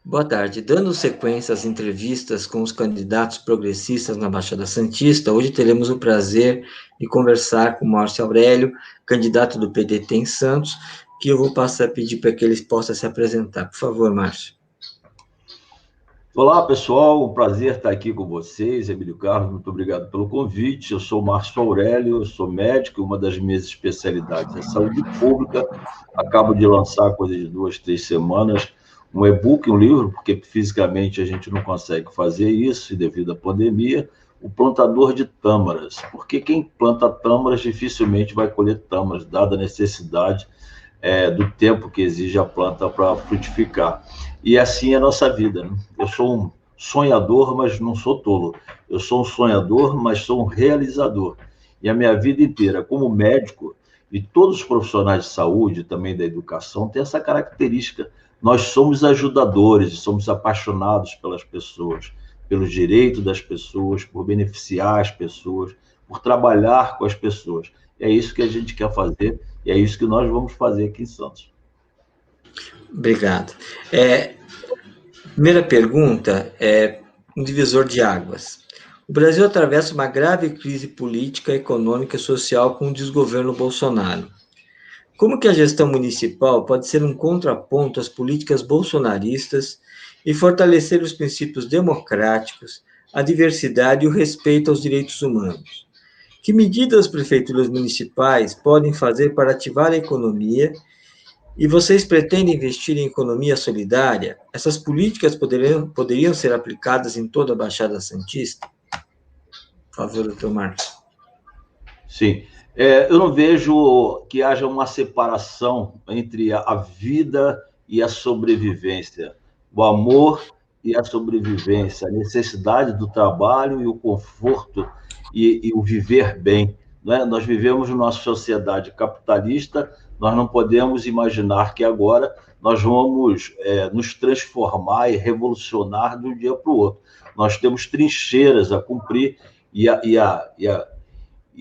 Boa tarde. Dando sequência às entrevistas com os candidatos progressistas na Baixada Santista, hoje teremos o prazer de conversar com o Márcio Aurélio, candidato do PDT em Santos, que eu vou passar a pedir para que ele possa se apresentar. Por favor, Márcio. Olá, pessoal, um prazer estar aqui com vocês, Emílio Carlos, muito obrigado pelo convite. Eu sou Márcio Aurélio, eu sou médico, uma das minhas especialidades é saúde pública. Acabo de lançar, coisa de 2, 3 semanas, um e-book, um livro, porque fisicamente a gente não consegue fazer isso, e devido à pandemia, o plantador de tâmaras, porque quem planta tâmaras dificilmente vai colher tâmaras, dada a necessidade do tempo que exige a planta para frutificar. E assim é a nossa vida, né? Eu sou um sonhador, mas não sou tolo. Eu sou um sonhador, mas sou um realizador. E a minha vida inteira, como médico, e todos os profissionais de saúde, também da educação, têm essa característica. Nós somos ajudadores, somos apaixonados pelas pessoas, pelos direitos das pessoas, por beneficiar as pessoas, por trabalhar com as pessoas. É isso que a gente quer fazer e é isso que nós vamos fazer aqui em Santos. Obrigado. Primeira pergunta é um divisor de águas. O Brasil atravessa uma grave crise política, econômica e social com o desgoverno Bolsonaro. Como que a gestão municipal pode ser um contraponto às políticas bolsonaristas e fortalecer os princípios democráticos, a diversidade e o respeito aos direitos humanos? Que medidas as prefeituras municipais podem fazer para ativar a economia? E vocês pretendem investir em economia solidária? Essas políticas poderiam ser aplicadas em toda a Baixada Santista? Por favor, doutor Marcos. Sim. Eu não vejo que haja uma separação entre a vida e a sobrevivência, o amor e a sobrevivência, a necessidade do trabalho e o conforto e o viver bem. Né? Nós vivemos numa sociedade capitalista, nós não podemos imaginar que agora nós vamos nos transformar e revolucionar de um dia para o outro. Nós temos trincheiras a cumprir e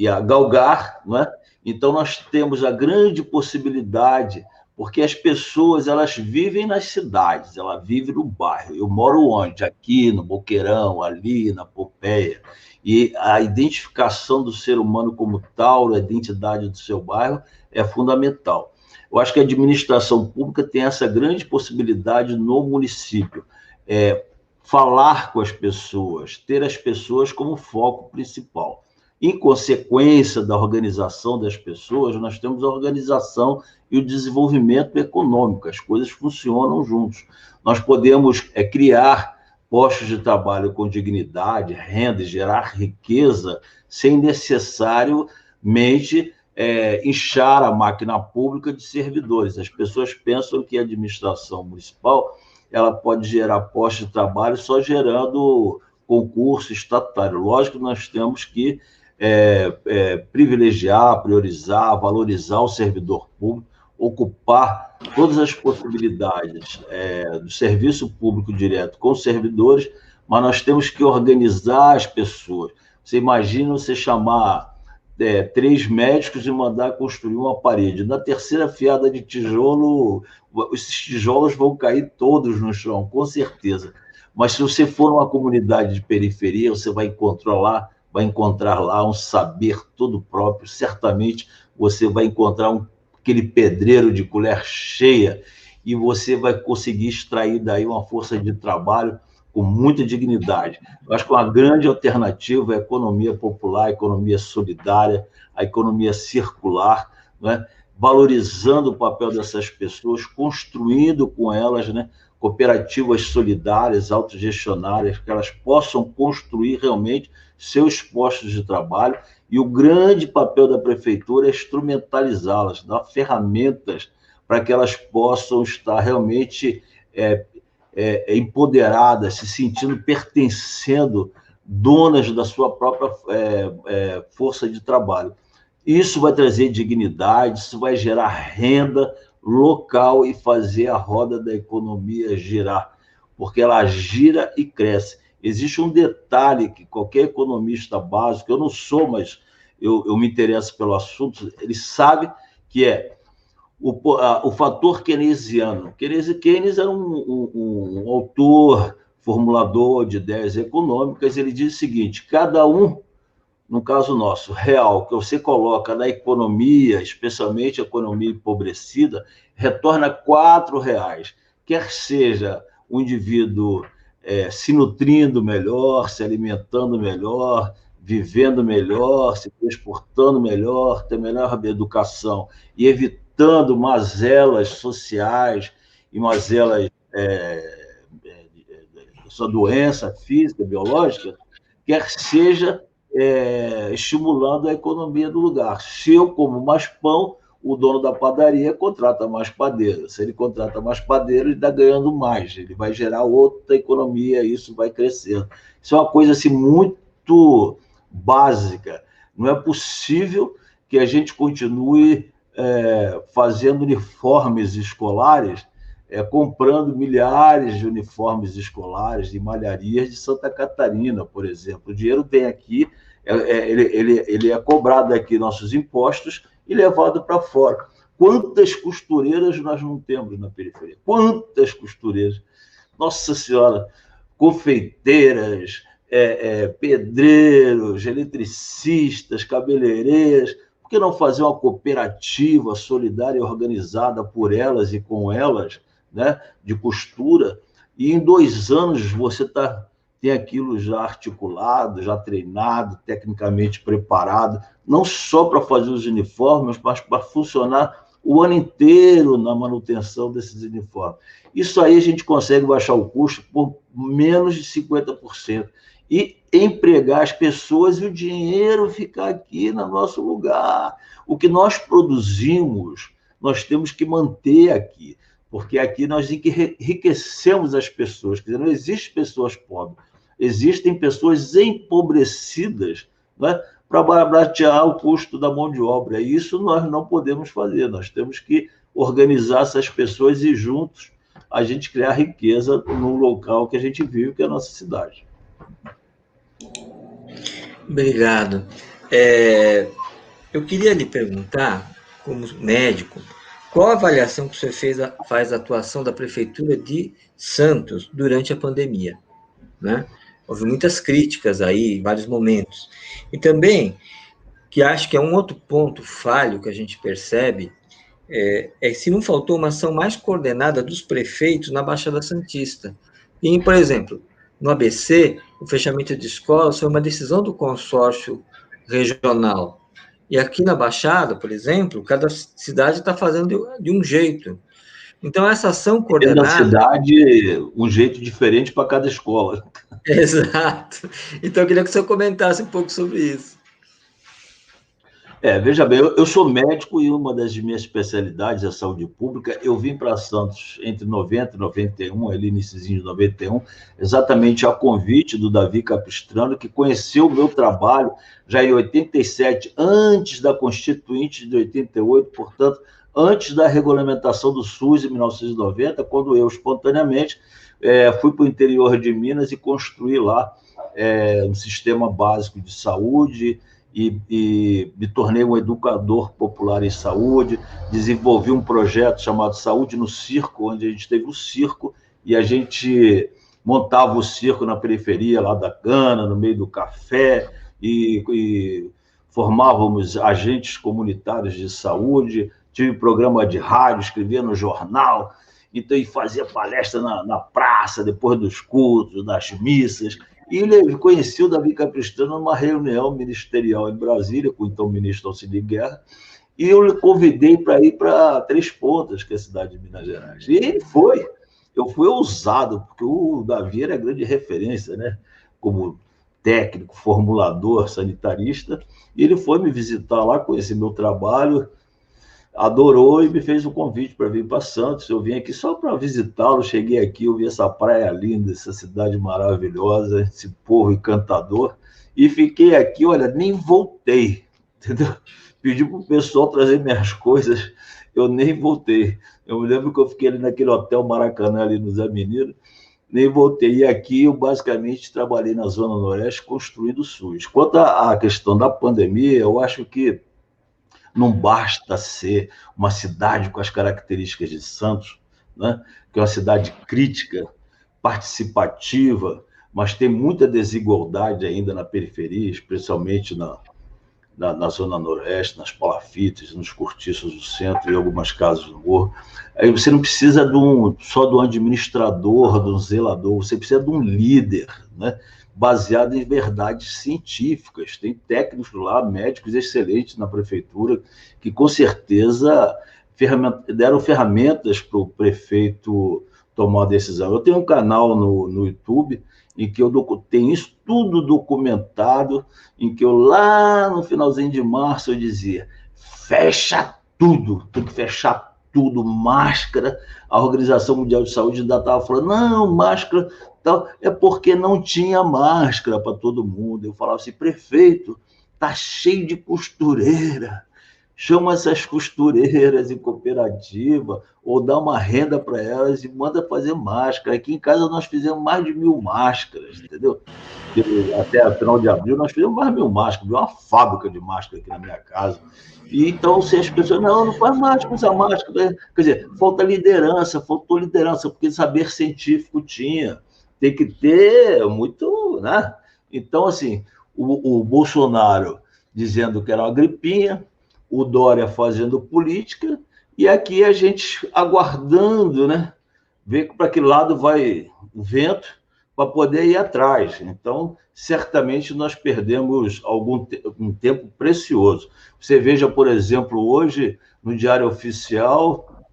a galgar, não é? Então nós temos a grande possibilidade, porque as pessoas elas vivem nas cidades, ela vive no bairro. Eu moro onde? Aqui no Boqueirão, ali na Pompeia. E a identificação do ser humano como tal, a identidade do seu bairro é fundamental. Eu acho que a administração pública tem essa grande possibilidade no município. Falar com as pessoas, ter as pessoas como foco principal. Em consequência da organização das pessoas, nós temos a organização e o desenvolvimento econômico, as coisas funcionam juntos. Nós podemos criar postos de trabalho com dignidade, renda e gerar riqueza sem necessariamente inchar a máquina pública de servidores. As pessoas pensam que a administração municipal ela pode gerar postos de trabalho só gerando concurso estatário. Lógico que nós temos que privilegiar, priorizar, valorizar o servidor público, ocupar todas as possibilidades do serviço público direto com os servidores, mas nós temos que organizar as pessoas. Você imagina você chamar 3 médicos e mandar construir uma parede. Na terceira fiada de tijolo, esses tijolos vão cair todos no chão, com certeza. Mas se você for numa comunidade de periferia, você vai encontrar lá um saber todo próprio. Certamente você vai encontrar aquele pedreiro de colher cheia e você vai conseguir extrair daí uma força de trabalho com muita dignidade. Eu acho que uma grande alternativa é a economia popular, a economia solidária, a economia circular, né? Valorizando o papel dessas pessoas, construindo com elas, né, cooperativas solidárias, autogestionárias, que elas possam construir realmente seus postos de trabalho, e o grande papel da prefeitura é instrumentalizá-las, dar ferramentas para que elas possam estar realmente empoderadas, se sentindo pertencendo, donas da sua própria força de trabalho. Isso vai trazer dignidade, isso vai gerar renda local e fazer a roda da economia girar, porque ela gira e cresce. Existe um detalhe que qualquer economista básico, eu não sou, mas eu me interesso pelo assunto, ele sabe que o fator keynesiano. Keynes era um autor, formulador de ideias econômicas. Ele diz o seguinte: cada um, no caso nosso, real, que você coloca na economia, especialmente a economia empobrecida, retorna R$ 4, quer seja o indivíduo se nutrindo melhor, se alimentando melhor, vivendo melhor, se transportando melhor, ter melhor educação e evitando mazelas sociais e mazelas sua doença física, biológica, quer seja estimulando a economia do lugar. Se eu como mais pão, o dono da padaria contrata mais padeiro. Se ele contrata mais padeiro, ele está ganhando mais. Ele vai gerar outra economia, isso vai crescendo. Isso é uma coisa assim, muito básica. Não é possível que a gente continue fazendo uniformes escolares, comprando milhares de uniformes escolares de malharias de Santa Catarina, por exemplo. O dinheiro vem aqui, ele é cobrado aqui, nossos impostos, e levado para fora. Quantas costureiras nós não temos na periferia? Quantas costureiras? Nossa Senhora, confeiteiras, pedreiros, eletricistas, cabeleireiras. Por que não fazer uma cooperativa solidária e organizada por elas e com elas, né, de costura? E em 2 anos você tem aquilo já articulado, já treinado, tecnicamente preparado, não só para fazer os uniformes, mas para funcionar o ano inteiro na manutenção desses uniformes. Isso aí a gente consegue baixar o custo por menos de 50%. E empregar as pessoas e o dinheiro ficar aqui no nosso lugar. O que nós produzimos, nós temos que manter aqui, porque aqui nós enriquecemos as pessoas. Quer dizer, não existem pessoas pobres, existem pessoas empobrecidas, né, para baratear o custo da mão de obra. E isso nós não podemos fazer, nós temos que organizar essas pessoas e juntos a gente criar riqueza no local que a gente vive, que é a nossa cidade. Obrigado. Eu queria lhe perguntar, como médico, qual a avaliação que você faz da atuação da Prefeitura de Santos durante a pandemia, né? Houve muitas críticas aí, em vários momentos. E também, que acho que é um outro ponto falho que a gente percebe, se não faltou uma ação mais coordenada dos prefeitos na Baixada Santista. E, por exemplo, no ABC, o fechamento de escolas foi uma decisão do consórcio regional. E aqui na Baixada, por exemplo, cada cidade está fazendo de um jeito. Então, essa ação Dentro da coordenada. cidade, um jeito diferente para cada escola. Exato. Então, eu queria que o senhor comentasse um pouco sobre isso. Veja bem, eu sou médico e uma das minhas especialidades é a saúde pública. Eu vim para Santos entre 90 e 91, ali iniciozinho de 91, exatamente a convite do Davi Capistrano, que conheceu o meu trabalho já em 87, antes da Constituinte de 88, portanto, antes da regulamentação do SUS em 1990, quando eu, espontaneamente, fui para o interior de Minas e construí lá um sistema básico de saúde, e me tornei um educador popular em saúde, desenvolvi um projeto chamado Saúde no Circo, onde a gente teve um circo e a gente montava o circo na periferia lá da cana, no meio do café, e formávamos agentes comunitários de saúde, tive programa de rádio, escrevia no jornal, então, e fazia palestra na praça, depois dos cultos, das missas. E ele conheceu o Davi Capistrano numa reunião ministerial em Brasília, com o então ministro Auxílio Guerra, e eu lhe convidei para ir para Três Pontas, que é a cidade de Minas Gerais. E ele foi. Eu fui ousado, porque o Davi era grande referência, né? Como técnico, formulador, sanitarista, e ele foi me visitar lá, conhecer meu trabalho, adorou e me fez um convite para vir para Santos. Eu vim aqui só para visitá-lo, cheguei aqui, eu vi essa praia linda, essa cidade maravilhosa, esse povo encantador, e fiquei aqui, olha, nem voltei, entendeu? Pedi para o pessoal trazer minhas coisas, eu nem voltei. Eu me lembro que eu fiquei ali naquele hotel Maracanã, ali no Zé Mineiro, nem voltei. E aqui eu basicamente trabalhei na Zona Noroeste construindo o SUS. Quanto à questão da pandemia, eu acho que Não basta ser uma cidade com as características de Santos, né? Que é uma cidade crítica, participativa, mas tem muita desigualdade ainda na periferia, especialmente na zona noroeste, nas palafitas, nos cortiços do centro e algumas casas do morro. Aí você não precisa só de um administrador, de um zelador, você precisa de um líder, né? Baseado em verdades científicas. Tem técnicos lá, médicos excelentes na prefeitura, que com certeza deram ferramentas para o prefeito tomar uma decisão. Eu tenho um canal no YouTube em que eu tenho isso tudo documentado, em que eu, lá no finalzinho de março, eu dizia, fecha tudo, tem que fechar tudo, máscara. A Organização Mundial de Saúde ainda estava falando, não, máscara, tal, é porque não tinha máscara para todo mundo. Eu falava assim, prefeito, tá cheio de costureira, chama essas costureiras em cooperativa, ou dá uma renda para elas e manda fazer máscara. Aqui em casa nós fizemos mais de 1.000 máscaras, entendeu? Até o final de abril nós fizemos mais de 1.000 máscaras, uma fábrica de máscara aqui na minha casa. E então, se as pessoas, não faz máscara, usa máscara. Quer dizer, faltou liderança, porque saber científico tinha. Tem que ter muito, né? Então, assim, o Bolsonaro dizendo que era uma gripinha, o Dória fazendo política, e aqui a gente aguardando, né? Ver para que lado vai o vento para poder ir atrás. Então, certamente nós perdemos um tempo precioso. Você veja, por exemplo, hoje, no Diário Oficial,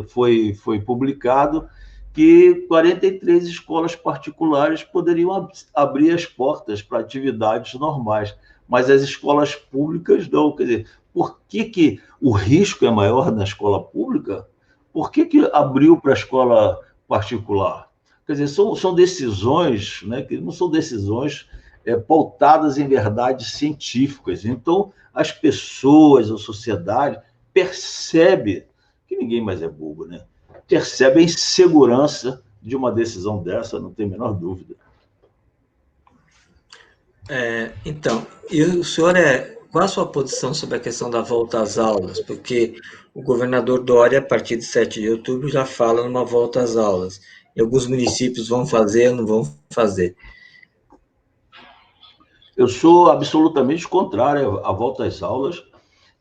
foi publicado que 43 escolas particulares poderiam abrir as portas para atividades normais, mas as escolas públicas não. Quer dizer, por que o risco é maior na escola pública? Por que abriu para a escola particular? Quer dizer, são decisões, né, que não são decisões pautadas em verdades científicas. Então, as pessoas, a sociedade, percebe que ninguém mais é bobo, né? Percebe a insegurança de uma decisão dessa, não tem a menor dúvida. Então, e o senhor qual a sua posição sobre a questão da volta às aulas? Porque o governador Dória, a partir de 7 de outubro, já fala numa volta às aulas. E alguns municípios vão fazer, não vão fazer. Eu sou absolutamente contrário à volta às aulas.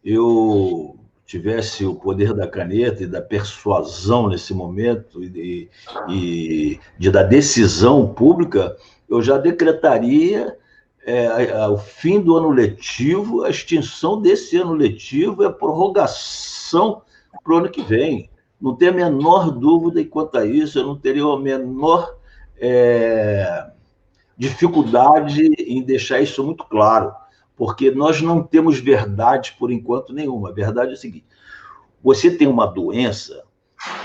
Eu tivesse o poder da caneta e da persuasão nesse momento da decisão pública, eu já decretaria o fim do ano letivo, a extinção desse ano letivo e a prorrogação para o ano que vem. Não tenho a menor dúvida quanto a isso, eu não teria a menor dificuldade em deixar isso muito claro, porque nós não temos verdade por enquanto nenhuma. A verdade é a seguinte: você tem uma doença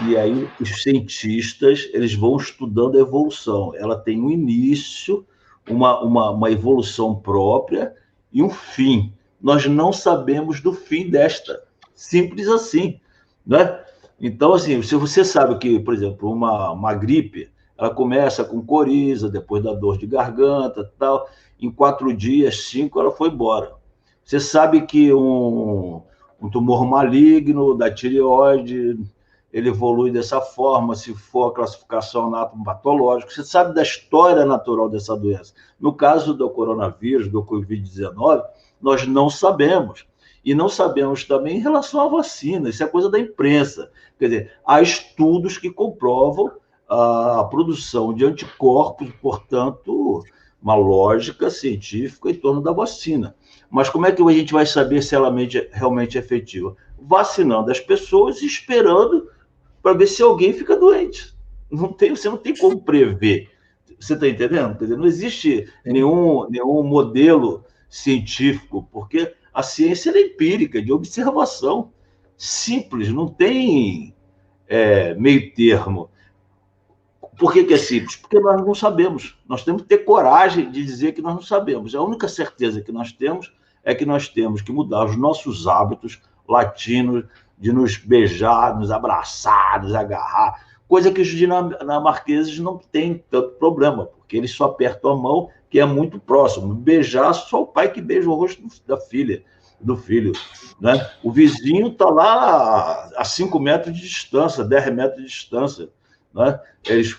e aí os cientistas eles vão estudando a evolução. Ela tem um início, uma evolução própria e um fim. Nós não sabemos do fim desta. Simples assim, né? Então, assim, se você sabe que, por exemplo, uma gripe, ela começa com coriza, depois da dor de garganta, tal. Em 4 dias, 5, ela foi embora. Você sabe que um tumor maligno da tireoide, ele evolui dessa forma, se for a classificação anatomopatológica. Você sabe da história natural dessa doença. No caso do coronavírus, do Covid-19, nós não sabemos. E não sabemos também em relação à vacina. Isso é coisa da imprensa. Quer dizer, há estudos que comprovam a produção de anticorpos, portanto, uma lógica científica em torno da vacina. Mas como é que a gente vai saber se ela realmente é efetiva? Vacinando as pessoas e esperando para ver se alguém fica doente. Você não tem como prever. Você está entendendo? Quer dizer, não existe nenhum modelo científico, porque a ciência é empírica, de observação. Simples, não tem meio termo. Por que é simples? Porque nós não sabemos. Nós temos que ter coragem de dizer que nós não sabemos. A única certeza que nós temos é que nós temos que mudar os nossos hábitos latinos, de nos beijar, nos abraçar, nos agarrar, coisa que os dinamarqueses não têm tanto problema, porque eles só apertam a mão, que é muito próximo. Beijar, só o pai que beija o rosto da filha. do filho. Né? O vizinho está lá a 5 metros de distância, 10 metros de distância. Né? Eles,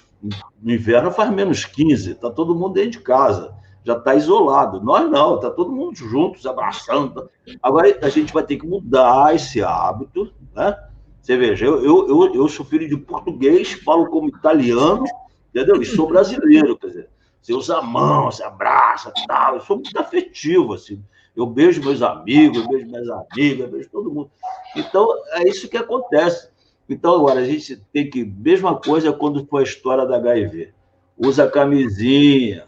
no inverno faz -15, está todo mundo dentro de casa, já está isolado. Nós não, está todo mundo juntos, abraçando. Agora a gente vai ter que mudar esse hábito. Né? Você veja, eu sou filho de português, falo como italiano, entendeu? E sou brasileiro, quer dizer, você usa a mão, você abraça, tal. Eu sou muito afetivo, assim. Eu beijo meus amigos, eu beijo minhas amigas, eu beijo todo mundo. Então, é isso que acontece. Então, agora, a gente tem que... Mesma coisa quando foi a história da HIV. Usa camisinha.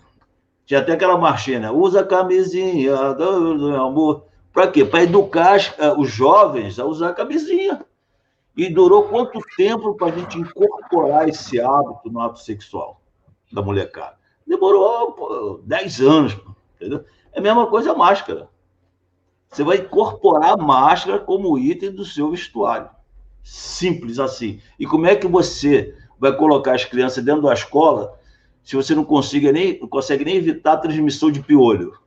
Tinha até aquela marchinha, né? Usa camisinha, do amor. Para quê? Para educar os jovens a usar camisinha. E durou quanto tempo para a gente incorporar esse hábito no ato sexual da molecada? Demorou 10 anos, entendeu? É a mesma coisa a máscara. Você vai incorporar a máscara como item do seu vestuário. Simples assim. E como é que você vai colocar as crianças dentro da escola se você não consegue nem evitar a transmissão de piolho?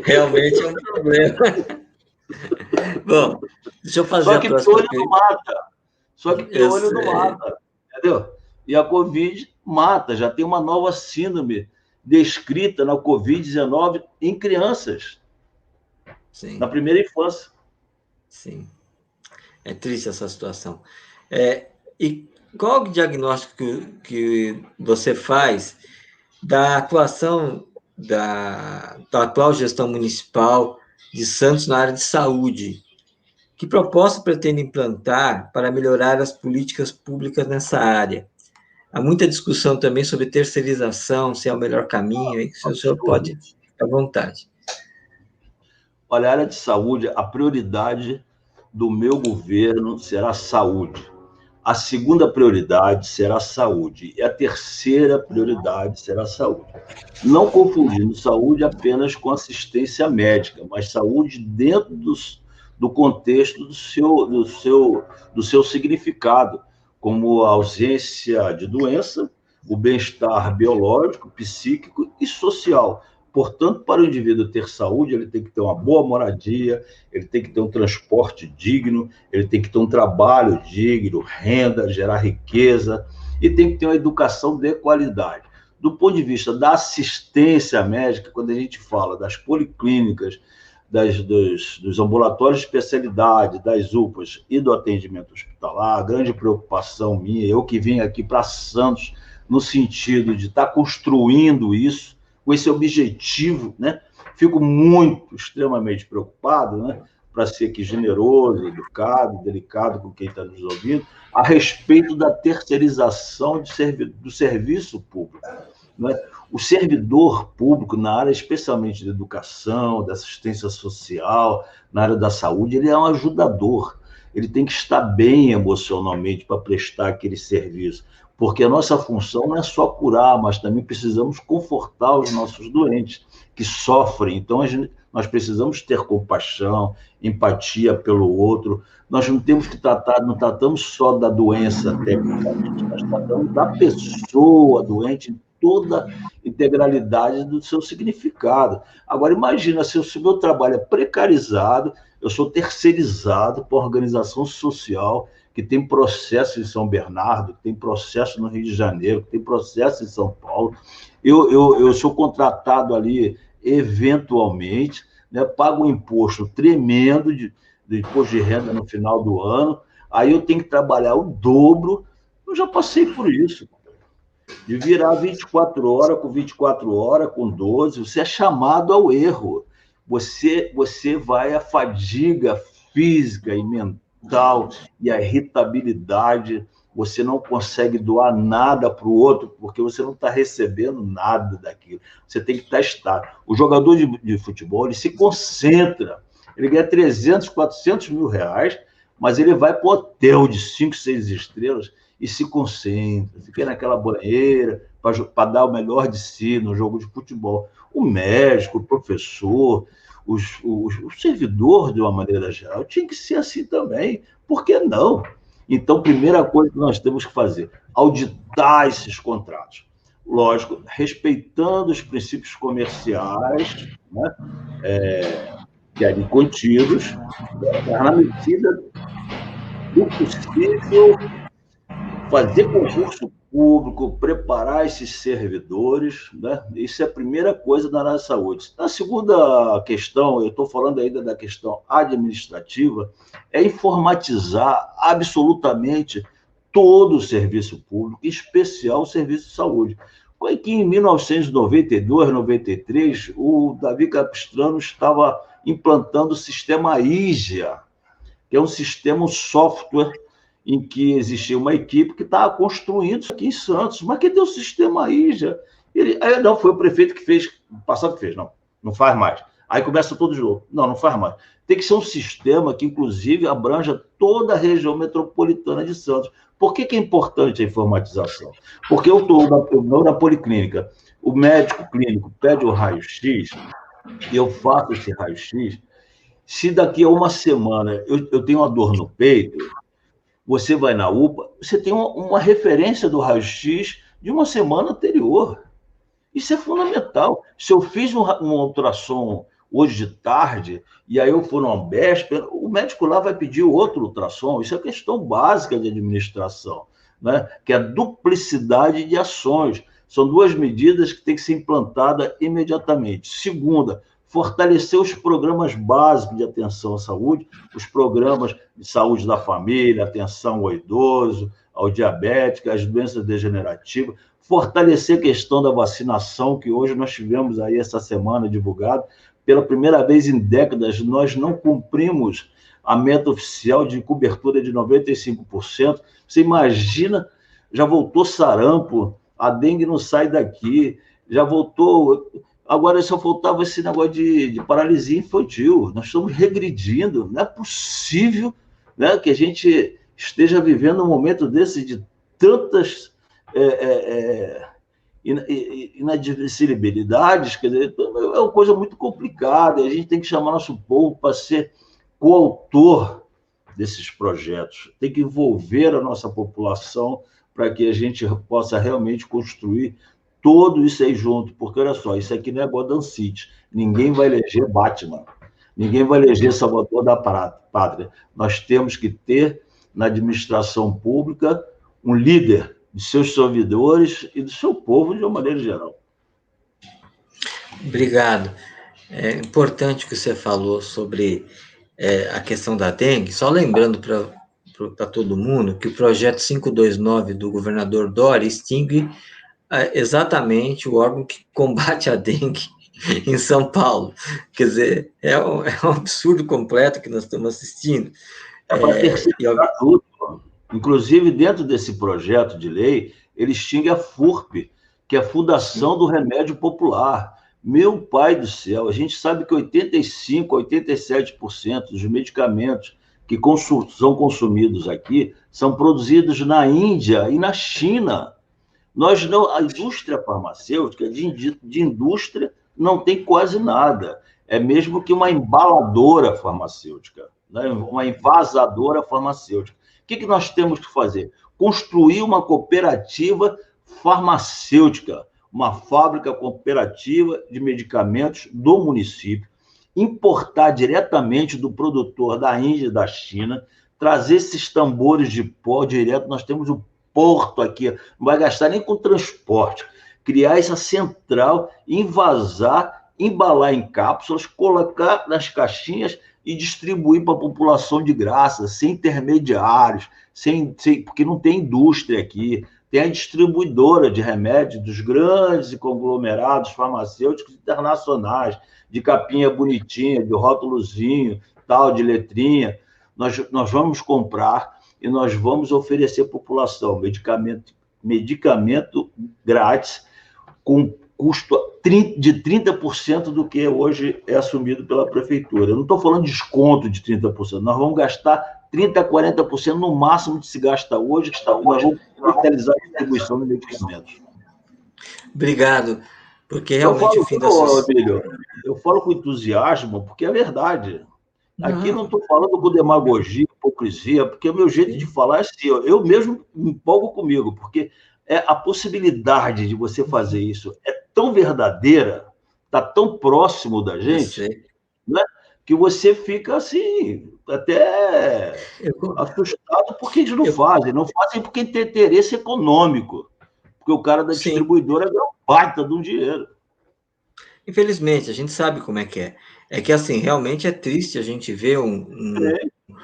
Realmente é um problema. Bom, deixa eu fazer Só a que próxima piolho não mata. Só que piolho não mata. Entendeu? E a Covid mata. Já tem uma nova síndrome descrita na Covid-19 em crianças. Sim. Na primeira infância. Sim. É triste essa situação. E qual o diagnóstico que você faz da atuação da atual gestão municipal de Santos na área de saúde? Que proposta pretende implantar para melhorar as políticas públicas nessa área? Há muita discussão também sobre terceirização, se é o melhor caminho, aí que o senhor pode ficar à vontade. Olha, a área de saúde, a prioridade do meu governo será a saúde. A segunda prioridade será a saúde. E a terceira prioridade será a saúde. Não confundindo saúde apenas com assistência médica, mas saúde dentro do contexto do seu significado, como a ausência de doença, o bem-estar biológico, psíquico e social. Portanto, para o indivíduo ter saúde, ele tem que ter uma boa moradia, ele tem que ter um transporte digno, ele tem que ter um trabalho digno, renda, gerar riqueza, e tem que ter uma educação de qualidade. Do ponto de vista da assistência médica, quando a gente fala das policlínicas, dos ambulatórios de especialidade, das UPAs e do atendimento hospitalar, a grande preocupação minha, eu que vim aqui para Santos, no sentido de estar construindo isso, com esse objetivo, né? Fico extremamente preocupado, né? Para ser aqui generoso, educado, delicado com quem está nos ouvindo, a respeito da terceirização do serviço público. Né? O servidor público, na área especialmente de educação, da assistência social, na área da saúde, ele é um ajudador. Ele tem que estar bem emocionalmente para prestar aquele serviço, porque a nossa função não é só curar, mas também precisamos confortar os nossos doentes que sofrem. Então, nós precisamos ter compaixão, empatia pelo outro. Nós não temos que não tratamos só da doença tecnicamente, nós tratamos da pessoa doente em toda a integralidade do seu significado. Agora, imagina, se o meu trabalho é precarizado, eu sou terceirizado por uma organização social que tem processo em São Bernardo, que tem processo no Rio de Janeiro, que tem processo em São Paulo. Eu sou contratado ali eventualmente, né, pago um imposto tremendo de imposto de renda no final do ano, aí eu tenho que trabalhar o dobro. Eu já passei por isso, de virar 24 horas, com 24 horas, com 12, você é chamado ao erro. Você vai à fadiga física e mental e à irritabilidade, você não consegue doar nada para o outro, porque você não está recebendo nada daquilo. Você tem que estar estável. O jogador de futebol, ele se concentra, ele ganha 300, 400 mil reais, mas ele vai para o hotel de 5, 6 estrelas e se concentra, fica naquela banheira para dar o melhor de si no jogo de futebol. O médico, o professor, o servidor, de uma maneira geral, tinha que ser assim também. Por que não? Então, primeira coisa que nós temos que fazer, auditar esses contratos. lógico, respeitando os princípios comerciais, né, que ali contidos, na medida do possível, fazer concurso público, preparar esses servidores, né? Isso é a primeira coisa na área da saúde. Na segunda questão, eu estou falando ainda da questão administrativa, é informatizar absolutamente todo o serviço público, em especial o serviço de saúde. Foi que em 1992, 93, o Davi Capistrano estava implantando o sistema IGEA, que é um sistema, um software em que existia uma equipe que estava construindo isso aqui em Santos. Mas que deu o sistema IGEA? Não, foi o prefeito que fez, o passado que fez, não faz mais. Aí começa tudo de novo. Não faz mais. Tem que ser um sistema que, inclusive, abranja toda a região metropolitana de Santos. Por que é importante a informatização? Porque eu estou na policlínica, o médico clínico pede o raio-x, e eu faço esse raio-x. Se daqui a uma semana eu tenho uma dor no peito, você vai na UPA, você tem uma referência do raio-x de uma semana anterior. Isso é fundamental. Se eu fiz um ultrassom hoje de tarde, e aí eu for no Ambesp, o médico lá vai pedir outro ultrassom. Isso é questão básica de administração, né? Que é a duplicidade de ações. São duas medidas que têm que ser implantadas imediatamente. Segunda, fortalecer os programas básicos de atenção à saúde, os programas de saúde da família, atenção ao idoso, ao diabético, às doenças degenerativas, fortalecer a questão da vacinação, que hoje nós tivemos aí essa semana divulgado. Pela primeira vez em décadas, nós não cumprimos a meta oficial de cobertura de 95%. Você imagina, já voltou sarampo, a dengue não sai daqui, já voltou... Agora só faltava esse negócio de paralisia infantil. Nós estamos regredindo. Não é possível, né, que a gente esteja vivendo um momento desse de tantas inadmissibilidades. Quer dizer, é uma coisa muito complicada. A gente tem que chamar nosso povo para ser coautor desses projetos. Tem que envolver a nossa população para que a gente possa realmente construir tudo isso aí junto, porque olha só, isso aqui não é Gotham City, ninguém vai eleger Batman, ninguém vai eleger Salvador da Pátria. Nós temos que ter na administração pública um líder de seus servidores e do seu povo de uma maneira geral. Obrigado. É importante o que você falou sobre a questão da dengue, só lembrando para todo mundo que o projeto 529 do governador Dória extingue exatamente o órgão que combate a dengue em São Paulo. Quer dizer, é um absurdo completo que nós estamos assistindo. É para terceirizar tudo. Inclusive, dentro desse projeto de lei, ele extingue a FURP, que é a Fundação do Remédio Popular. Meu pai do céu, a gente sabe que 85%, 87% dos medicamentos que são consumidos aqui são produzidos na Índia e na China. A indústria farmacêutica, de indústria, não tem quase nada. É mesmo que uma embaladora farmacêutica, né? Uma envasadora farmacêutica. O que nós temos que fazer? Construir uma cooperativa farmacêutica, uma fábrica cooperativa de medicamentos do município, importar diretamente do produtor da Índia e da China, trazer esses tambores de pó direto. Nós temos o porto aqui, não vai gastar nem com transporte. Criar essa central, envasar, embalar em cápsulas, colocar nas caixinhas e distribuir para a população de graça, sem intermediários, porque não tem indústria aqui. Tem a distribuidora de remédios dos grandes e conglomerados farmacêuticos internacionais, de capinha bonitinha, de rótulozinho, tal, de letrinha. Nós vamos comprar e nós vamos oferecer à população medicamento grátis, com custo de 30% do que hoje é assumido pela prefeitura. Eu não estou falando de desconto de 30%, nós vamos gastar 30% a 40% no máximo que se gasta hoje, nós vamos capitalizar a distribuição de medicamentos. Obrigado, porque realmente o fim da sociedade... Eu falo com entusiasmo, porque é verdade. Aqui não estou falando com demagogia, hipocrisia, porque o meu jeito de falar é assim, eu mesmo me empolgo comigo, porque a possibilidade de você fazer isso é tão verdadeira, está tão próximo da Eu gente, sei. né, que você fica assim, até Eu, assustado porque eles não eu, fazem. Não fazem porque tem interesse econômico. Porque o cara da sim, distribuidora ganha um baita de um dinheiro. infelizmente, a gente sabe como é que é. É que, assim, realmente é triste a gente ver É,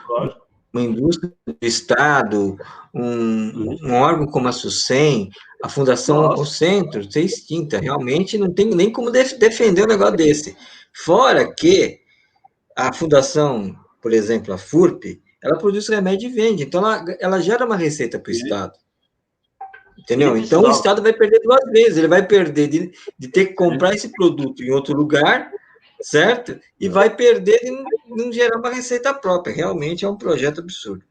lógico. uma indústria do Estado, um órgão como a SUSEM, a Fundação Nossa, Concentro ser extinta. Realmente não tem nem como defender um negócio desse. Fora que a fundação, por exemplo, a FURP, ela produz remédio e vende, então ela gera uma receita para o Estado. e Entendeu? Então o precisava. Estado vai perder duas vezes. Ele vai perder de ter que comprar esse produto em outro lugar, certo? E vai perder de não gerar uma receita própria. Realmente é um projeto absurdo.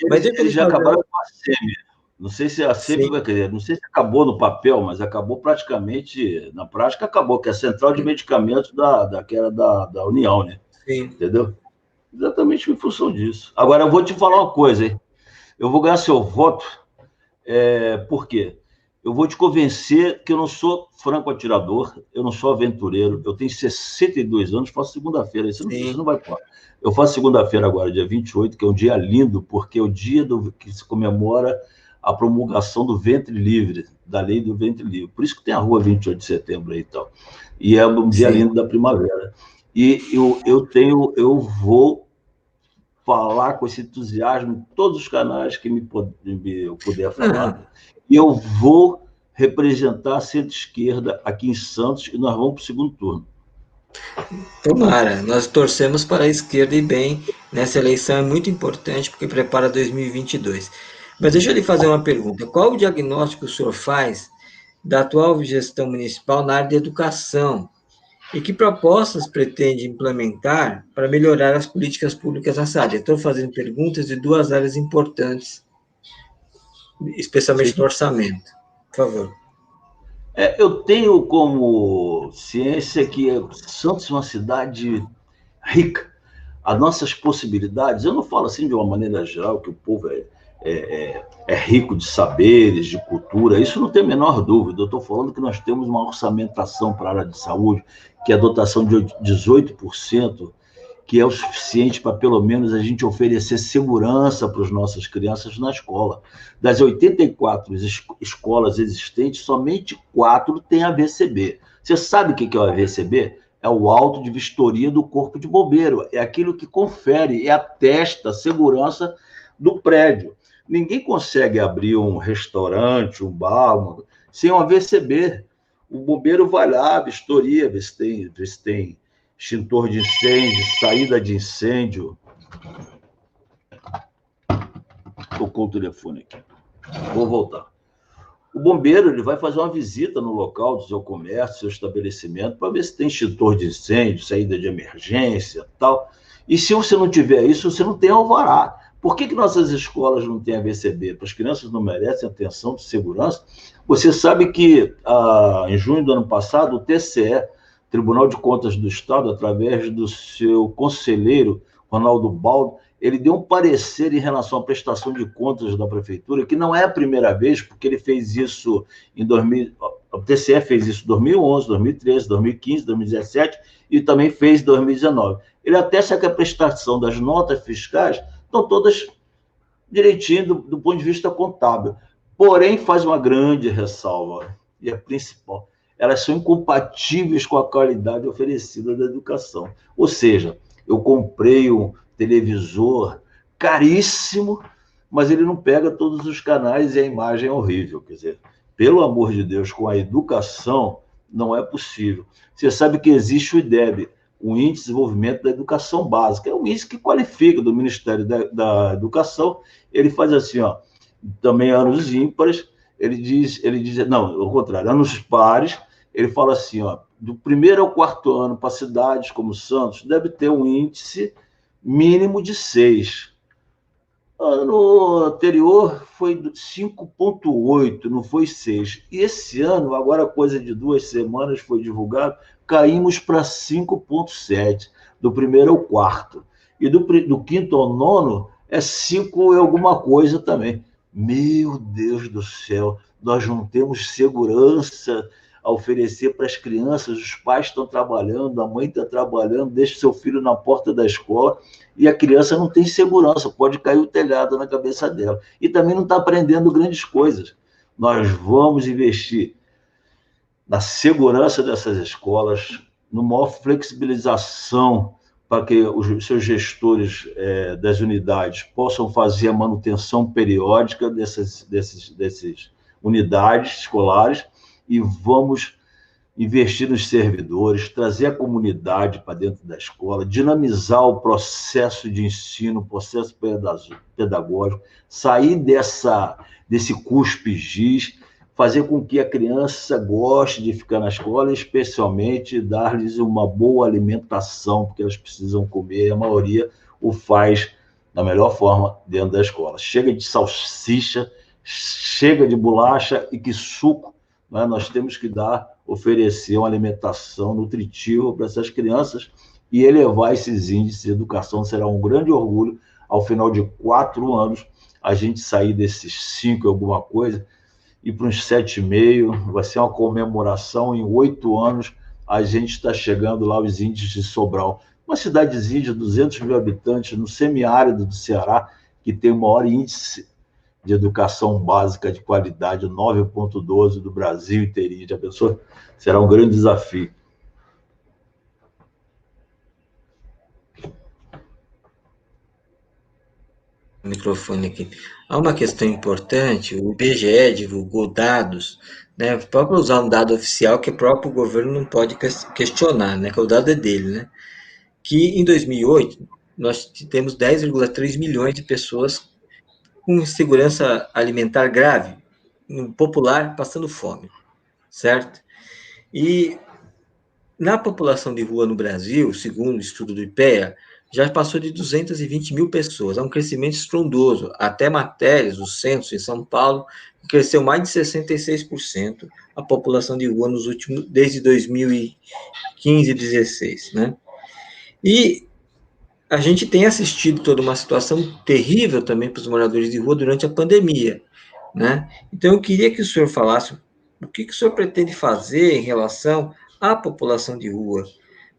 Mas deixa eu Eles lhe já fazer acabaram uma. com a SEMI. Não sei se a SEMI Sim, vai querer, não sei se acabou no papel, mas acabou praticamente, na prática acabou, que é a central de medicamentos que era da União, né? sim. Entendeu? Exatamente em função disso. Agora, eu vou te falar uma coisa, hein? Eu vou ganhar seu voto. Por quê? Eu vou te convencer que eu não sou franco atirador, eu não sou aventureiro, eu tenho 62 anos, faço segunda-feira, isso não Sim. vai fora. Eu faço segunda-feira agora, dia 28, que é um dia lindo, porque é o dia que se comemora a promulgação do ventre livre, da lei do ventre livre. Por isso que tem a rua 28 de setembro aí e tal. E é um dia Sim. lindo da primavera. E eu vou falar com esse entusiasmo em todos os canais que eu puder falar. Não, E eu vou representar a centro-esquerda aqui em Santos e nós vamos para o segundo turno. tomara. Nós torcemos para a esquerda e bem nessa eleição é muito importante porque prepara 2022. Mas deixa eu lhe fazer uma pergunta. Qual o diagnóstico o senhor faz da atual gestão municipal na área de educação? E que propostas pretende implementar para melhorar as políticas públicas nessa área? Estou fazendo perguntas de duas áreas importantes, especialmente Sim. no orçamento. Por favor. Eu tenho como ciência que Santos é uma cidade rica. As nossas possibilidades, eu não falo assim de uma maneira geral, que o povo é rico de saberes, de cultura, isso não tem a menor dúvida. Eu estou falando que nós temos uma orçamentação para a área de saúde, que é a dotação de 18%, que é o suficiente para pelo menos a gente oferecer segurança para as nossas crianças na escola. Das 84 escolas existentes, somente 4 têm AVCB. Você sabe o que é o AVCB? É o auto de vistoria do corpo de bombeiro. É aquilo que confere e atesta a segurança do prédio. Ninguém consegue abrir um restaurante, um bar, sem um AVCB. O bombeiro vai lá, vistoria, vê se tem extintor de incêndio, saída de incêndio. Tocou o telefone aqui. Vou voltar. O bombeiro ele vai fazer uma visita no local do seu comércio, do seu estabelecimento, para ver se tem extintor de incêndio, saída de emergência tal. E se você não tiver isso, você não tem alvará. Por que nossas escolas não têm AVCB? Para as crianças não merecem atenção de segurança? Você sabe que em junho do ano passado, o TCE, Tribunal de Contas do Estado, através do seu conselheiro, Ronaldo Baldo, ele deu um parecer em relação à prestação de contas da prefeitura, que não é a primeira vez, porque ele fez isso em 2000, o TCE fez isso em 2011, 2013, 2015, 2017 e também fez em 2019. Ele atesta que a prestação das notas fiscais estão todas direitinho do ponto de vista contábil. Porém, faz uma grande ressalva, e a principal, elas são incompatíveis com a qualidade oferecida da educação. Ou seja, eu comprei um televisor caríssimo, mas ele não pega todos os canais e a imagem é horrível. Quer dizer, pelo amor de Deus, com a educação não é possível. Você sabe que existe o IDEB, o Índice de Desenvolvimento da Educação Básica, é um índice que qualifica do Ministério da Educação. Ele faz assim, ó, também anos ímpares, ele diz, não, ao contrário, anos pares, ele fala assim, ó, do primeiro ao quarto ano para cidades como Santos, deve ter um índice mínimo de 6. Ano anterior foi 5,8, não foi 6. E esse ano, agora coisa de 2 semanas, foi divulgado, caímos para 5,7, do primeiro ao quarto. E do quinto ao nono é 5 e alguma coisa também. Meu Deus do céu, nós não temos segurança a oferecer para as crianças, os pais estão trabalhando, a mãe está trabalhando, deixa seu filho na porta da escola e a criança não tem segurança, pode cair o telhado na cabeça dela. E também não está aprendendo grandes coisas. Nós vamos investir na segurança dessas escolas, numa maior flexibilização para que os seus gestores das unidades possam fazer a manutenção periódica dessas unidades escolares e vamos investir nos servidores, trazer a comunidade para dentro da escola, dinamizar o processo de ensino, o processo pedagógico, sair desse cuspis-giz, fazer com que a criança goste de ficar na escola, especialmente dar-lhes uma boa alimentação, porque elas precisam comer, e a maioria o faz da melhor forma dentro da escola. Chega de salsicha, chega de bolacha e que suco, né? Nós temos que oferecer uma alimentação nutritiva para essas crianças e elevar esses índices de educação. Será um grande orgulho, ao final de 4 anos, a gente sair desses 5 alguma coisa e para uns 7,5, vai ser uma comemoração. Em 8 anos, a gente está chegando lá aos índices de Sobral, uma cidadezinha de 200 mil habitantes, no semiárido do Ceará, que tem o maior índice de educação básica de qualidade, 9,12 do Brasil inteirinho. Já pensou? Será um grande desafio. Microfone aqui. Há uma questão importante, o IBGE divulgou dados, né, para usar um dado oficial que o próprio governo não pode questionar, né, que o dado é dele, né, que em 2008 nós temos 10,3 milhões de pessoas com insegurança alimentar grave, no popular, passando fome, certo? E na população de rua no Brasil, segundo o estudo do IPEA, já passou de 220 mil pessoas, é um crescimento estrondoso. Até matérias do censo em São Paulo, cresceu mais de 66% a população de rua desde 2015 e 2016, né? E a gente tem assistido toda uma situação terrível também para os moradores de rua durante a pandemia, né? Então, eu queria que o senhor falasse o que o senhor pretende fazer em relação à população de rua,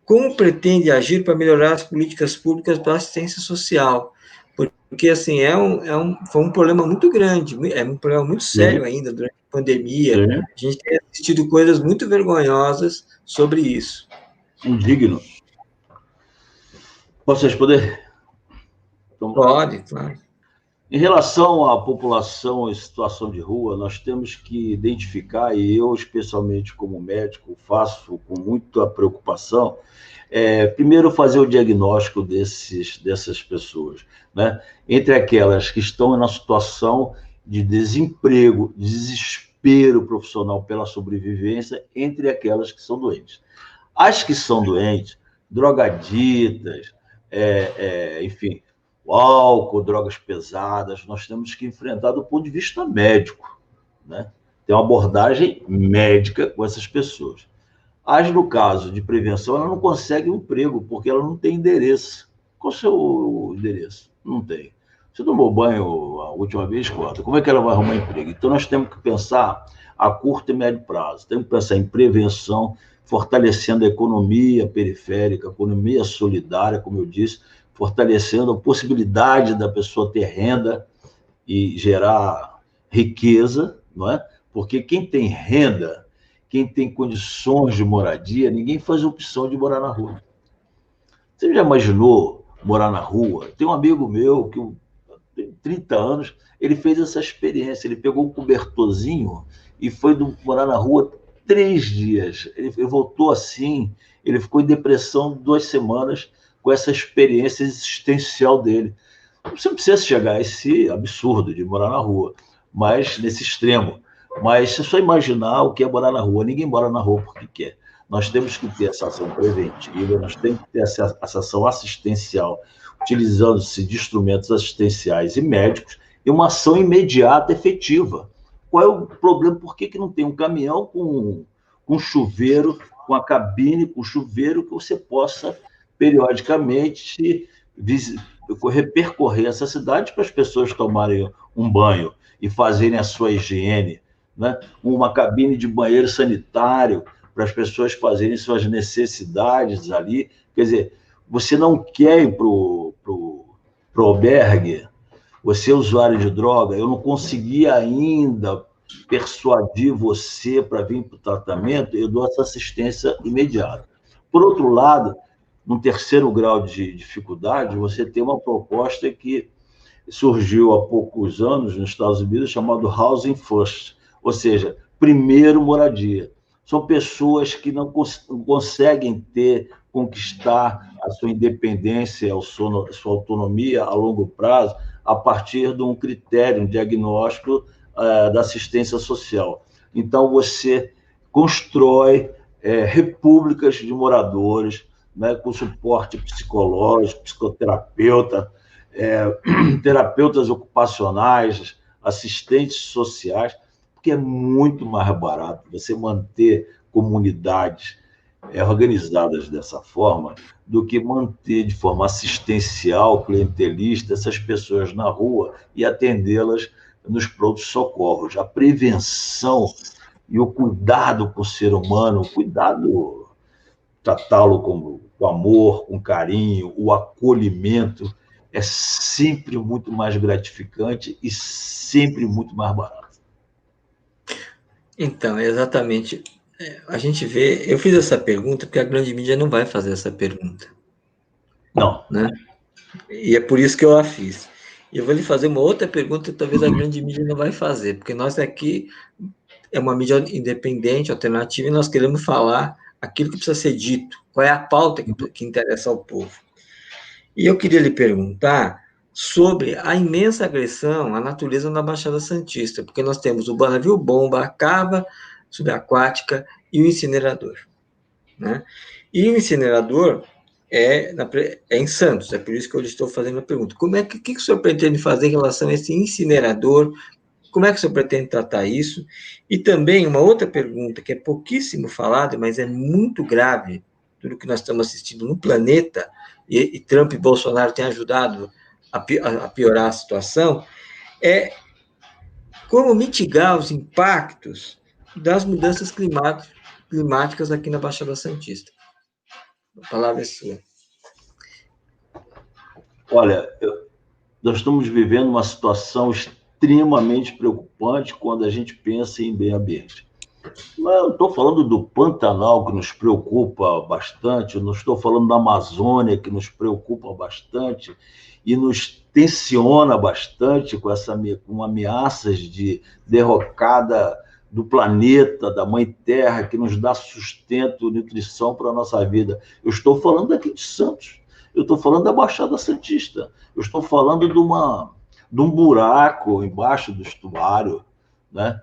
como pretende agir para melhorar as políticas públicas da assistência social, porque, assim, foi um problema muito grande, é um problema muito sério Sim, ainda durante a pandemia, sim. a gente tem assistido coisas muito vergonhosas sobre isso. Indigno. Posso responder? Então, Pode, claro. em relação à população em situação de rua, nós temos que identificar, e eu, especialmente como médico, faço com muita preocupação, primeiro fazer o diagnóstico dessas pessoas, né? Entre aquelas que estão na situação de desemprego, desespero profissional pela sobrevivência, entre aquelas que são doentes. As que são doentes, drogaditas, enfim, o álcool, drogas pesadas, nós temos que enfrentar do ponto de vista médico, né? Tem uma abordagem médica com essas pessoas. As, no caso de prevenção, ela não consegue um emprego, porque ela não tem endereço. Qual é o seu endereço? Não tem. Você tomou banho a última vez, Cota? Como é que ela vai arrumar emprego? Então, nós temos que pensar a curto e médio prazo. Temos que pensar em prevenção, fortalecendo a economia periférica, a economia solidária, como eu disse, fortalecendo a possibilidade da pessoa ter renda e gerar riqueza, não é? Porque quem tem renda, quem tem condições de moradia, ninguém faz opção de morar na rua. Você já imaginou morar na rua? Tem um amigo meu que tem 30 anos, ele fez essa experiência, ele pegou um cobertorzinho e foi morar na rua 3 dias. Ele voltou assim, ele ficou em depressão 2 semanas com essa experiência existencial dele. Você não precisa chegar a esse absurdo de morar na rua, mas nesse extremo. Mas se só imaginar o que é morar na rua, ninguém mora na rua porque quer. Nós temos que ter essa ação preventiva, nós temos que ter essa ação assistencial, utilizando-se de instrumentos assistenciais e médicos, e uma ação imediata efetiva. Qual é o problema? Por que não tem um caminhão com chuveiro, com a cabine, com chuveiro, que você possa periodicamente repercorrer essa cidade para as pessoas tomarem um banho e fazerem a sua higiene, né? Uma cabine de banheiro sanitário para as pessoas fazerem suas necessidades ali. Quer dizer, você não quer ir para o albergue, você é usuário de droga, eu não consegui ainda persuadir você para vir para o tratamento, eu dou essa assistência imediata. Por outro lado, no terceiro grau de dificuldade, você tem uma proposta que surgiu há poucos anos nos Estados Unidos, chamado Housing First, ou seja, primeiro moradia. São pessoas que não conseguem conquistar a sua independência, a sua autonomia a longo prazo, a partir de um critério, um diagnóstico da assistência social. Então, você constrói repúblicas de moradores, né, com suporte psicológico, psicoterapeuta, terapeutas ocupacionais, assistentes sociais, porque é muito mais barato você manter comunidades organizadas dessa forma do que manter de forma assistencial, clientelista, essas pessoas na rua e atendê-las nos prontos-socorros. A prevenção e o cuidado com o ser humano, o cuidado, tratá-lo com amor, com carinho, o acolhimento, é sempre muito mais gratificante e sempre muito mais barato. Então, exatamente. A gente vê. Eu fiz essa pergunta porque a grande mídia não vai fazer essa pergunta. Não. Né? E é por isso que eu a fiz. E eu vou lhe fazer uma outra pergunta que talvez a grande mídia não vai fazer, porque nós aqui é uma mídia independente, alternativa, e nós queremos falar aquilo que precisa ser dito, qual é a pauta que interessa ao povo. E eu queria lhe perguntar sobre a imensa agressão à natureza na Baixada Santista, porque nós temos o navio bomba, a cava subaquática e o incinerador. Né? E o incinerador é em Santos, é por isso que eu estou fazendo a pergunta. Que o senhor pretende fazer em relação a esse incinerador? Como é que o senhor pretende tratar isso? E também uma outra pergunta que é pouquíssimo falada, mas é muito grave, tudo que nós estamos assistindo no planeta, e Trump e Bolsonaro têm ajudado a piorar a situação, é como mitigar os impactos das mudanças climáticas aqui na Baixada Santista. A palavra é sua. Olha, nós estamos vivendo uma situação extremamente preocupante quando a gente pensa em meio ambiente. Mas eu estou falando do Pantanal, que nos preocupa bastante, eu não estou falando da Amazônia, que nos preocupa bastante e nos tensiona bastante com ameaças de derrocada do planeta, da Mãe Terra, que nos dá sustento e nutrição para a nossa vida. Eu estou falando aqui de Santos, eu estou falando da Baixada Santista, eu estou falando de um buraco embaixo do estuário, né,